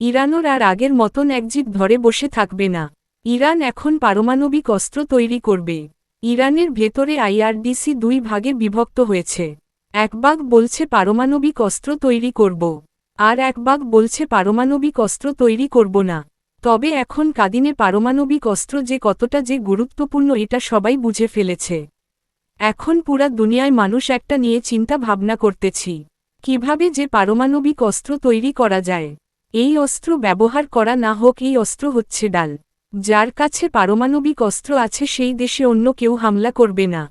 ইরানও আর আগের মতন একজিট ধরে বসে থাকবে না। ইরান এখন পারমাণবিক অস্ত্র তৈরি করবে। ইরানের ভেতরে আইআরডিসি দুই ভাগে বিভক্ত হয়েছে। এক ভাগ বলছে পারমাণবিক অস্ত্র তৈরি করব, আর এক ভাগ বলছে পারমাণবিক অস্ত্র তৈরি করব না। তবে এখন কাদিনে পারমাণবিক অস্ত্র যে কতটা যে গুরুত্বপূর্ণ এটা সবাই বুঝে ফেলেছে। এখন পুরা দুনিয়ায় মানুষ একটা নিয়ে চিন্তা ভাবনা করতেছি, কিভাবে যে পারমাণবিক অস্ত্র তৈরি করা যায়। এই অস্ত্র ব্যবহার করা না হোক, এই অস্ত্র হচ্ছে ডাল। যার কাছে পারমাণবিক অস্ত্র আছে সেই দেশে অন্য কেউ হামলা করবে না।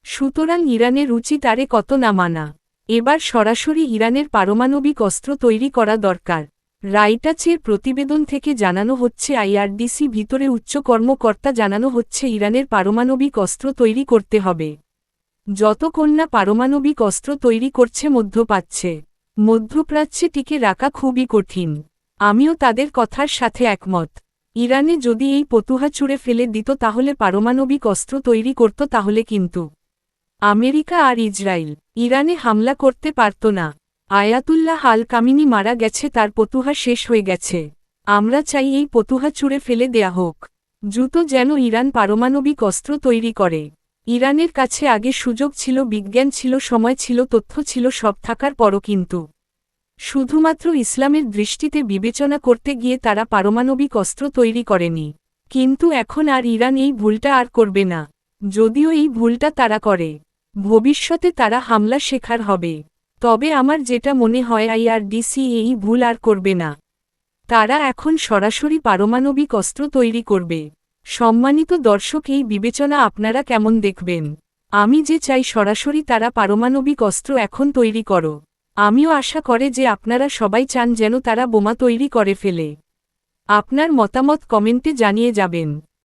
সুতরাং ইরানের উচিত আরে কত না মানা। এবার সরাসরি ইরানের পারমাণবিক অস্ত্র তৈরি করা দরকার। রাইটাচের প্রতিবেদন থেকে জানানো হচ্ছে, আইআরডিসি ভিতরে উচ্চ কর্মকর্তা জানানো হচ্ছে ইরানের পারমাণবিক অস্ত্র তৈরি করতে হবে। যতক্ষণ না পারমাণবিক অস্ত্র তৈরি করছে মধ্যপ্রাচ্যে টিকে রাখা খুবই কঠিন। আমিও তাদের কথার সাথে একমত। ইরানে যদি এই পতুহা ছুঁড়ে ফেলে দিত তাহলে পারমাণবিক অস্ত্র তৈরি করত, তাহলে কিন্তু আমেরিকা আর ইসরায়েল ইরানে হামলা করতে পারত না। আয়াতুল্লাহ আল কামিনি মারা গেছে, তার পতুহা শেষ হয়ে গেছে। আমরা চাই এই পতুহা ছুঁড়ে ফেলে দেয়া হোক। দ্রুত যেন ইরান পারমাণবিক অস্ত্র তৈরি করে। ইরানের কাছে আগে সুযোগ ছিল, বিজ্ঞান ছিল, সময় ছিল, তথ্য ছিল, সব থাকার পরও কিন্তু শুধুমাত্র ইসলামের দৃষ্টিতে বিবেচনা করতে গিয়ে তারা পারমাণবিক অস্ত্র তৈরি করেনি। কিন্তু এখন আর ইরান এই ভুলটা আর করবে না। যদিও এই ভুলটা তারা করে, ভবিষ্যতে তারা হামলা শেখার হবে। তবে আমার যেটা মনে হয়, আইআরডিসি এই ভুল আর করবে না। তারা এখন সরাসরি পারমাণবিক অস্ত্র তৈরি করবে। সম্মানিত দর্শক, এই বিবেচনা আপনারা কেমন দেখবেন? আমি যে চাই সরাসরি তারা পারমাণবিক অস্ত্র এখন তৈরি করো। আমিও আশা করে যে আপনারা সবাই চান যেন তারা বোমা তৈরি করে ফেলে। আপনার মতামত কমেন্টে জানিয়ে যাবেন।